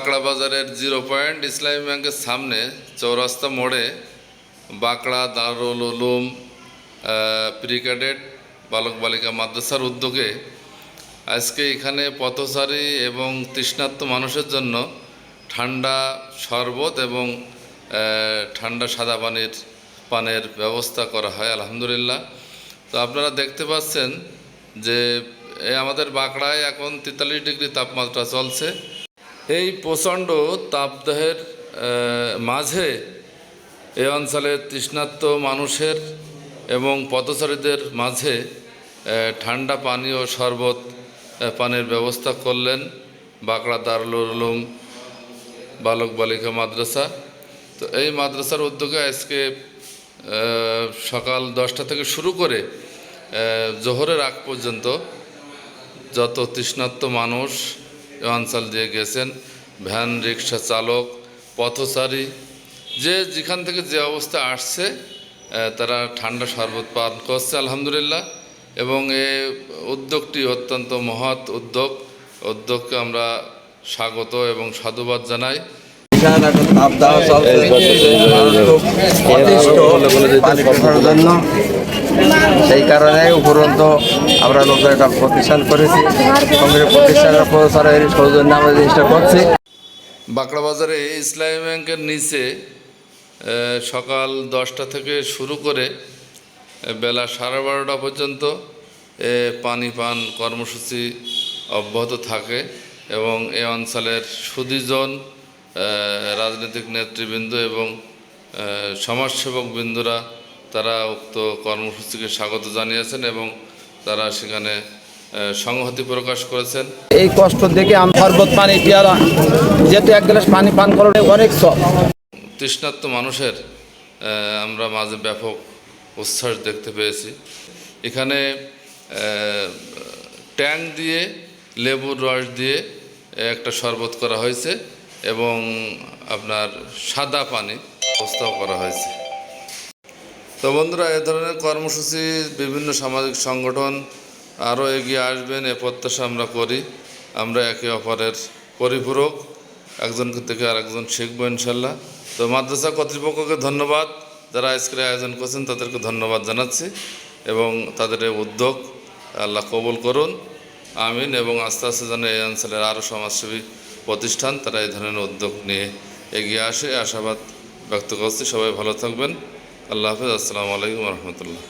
বাঁকড়া বাজারের 0 পয়েন্ট ইসলামী ব্যাংকের সামনে চৌরাস্তা মোড়ে বাঁকড়া দারুল উলুম প্রি ক্যাডেট বালক বালিকা মাদ্রাসার উদ্যোগে আজকে এখানে পথচারী এবং তৃষ্ণার্ত মানুষের জন্য ঠান্ডা শরবত এবং ঠান্ডা সাদা পানের ব্যবস্থা করা হয় আলহামদুলিল্লাহ। তো আপনারা দেখতে পাচ্ছেন যে আমাদের বাঁকড়ায় এখন 43 ডিগ্রি তাপমাত্রা চলছে। এই প্রচণ্ড তাপদাহের মাঝে এই অঞ্চলের তৃষ্ণার্ত মানুষের এবং পথচারীদের মাঝে ঠান্ডা পানি ও শরবত পানির ব্যবস্থা করলেন বাঁকড়া দারুল উলুম বালক বালিকা মাদ্রাসা। তো এই মাদ্রাসার উদ্যোগে আজকে সকাল 10টা থেকে শুরু করে জোহরের আগ পর্যন্ত যত তৃষ্ণার্ত মানুষ এ অঞ্চল দিয়ে গেছেন, ভ্যান রিক্সা চালক পথচারী যে যেখান থেকে যে অবস্থা আসছে তারা ঠান্ডা শরবত পান করছে আলহামদুলিল্লাহ। এবং এই উদ্যোগটি অত্যন্ত মহৎ উদ্যোগকে আমরা স্বাগত এবং সাধুবাদ জানাই। সেই কারণে উপরন্ত আমরা নতুন একটা প্রতিষ্ঠান করেছি, প্রতিষ্ঠানের প্রচারের সৌজন্যে আমরা জিনিসটা করছি। বাঁকড়া বাজারে ইসলামী ব্যাংকের নিচে সকাল 10টা থেকে শুরু করে বেলা 12:30 পর্যন্ত পানি পান কর্মসূচি অব্যাহত থাকে এবং এই অঞ্চলের সুধীজন রাজনৈতিক নেতৃবৃন্দ এবং সমাজসেবক বৃন্দরা তারা উক্ত কর্মসূচিকে স্বাগত জানিয়েছেন এবং তারা সেখানে সংহতি প্রকাশ করেছেন। এই কষ্ট দেখে আমি শরবত পানি পেয়ারা যেহেতু এক গ্লাস পানি পান করলে অনেক সব তৃষ্ণার্ত মানুষের আমরা মাঝে ব্যাপক উচ্ছ্বাস দেখতে পেয়েছি। এখানে ট্যাং দিয়ে লেবুর রস দিয়ে একটা শরবত করা হয়েছে এবং আপনার সাদা পানি ব্যবস্থাও করা হয়েছে। তো বন্ধুরা, এ ধরনের কর্মসূচি বিভিন্ন সামাজিক সংগঠন আরও এগিয়ে আসবেন এ প্রত্যাশা আমরা করি। আমরা একে অপরের পরিপূরক, একজন থেকে আরেকজন শিখব ইনশাল্লাহ। তো মাদ্রাসা কর্তৃপক্ষকে ধন্যবাদ, যারা আজকের আয়োজন করছেন তাদেরকে ধন্যবাদ জানাচ্ছি এবং তাদের এই উদ্যোগ আল্লাহ কবুল করুন, আমিন। এবং আস্তে আস্তে যেন এই অঞ্চলের আরও সমাজসেবী প্রতিষ্ঠান তারা এই ধরনের উদ্যোগ নিয়ে এগিয়ে আসে আশাবাদ ব্যক্ত করছি। সবাই ভালো থাকবেন। আল্লাহ হাফেজ। আসসালামু আলাইকুম রহমতুল্লাহ।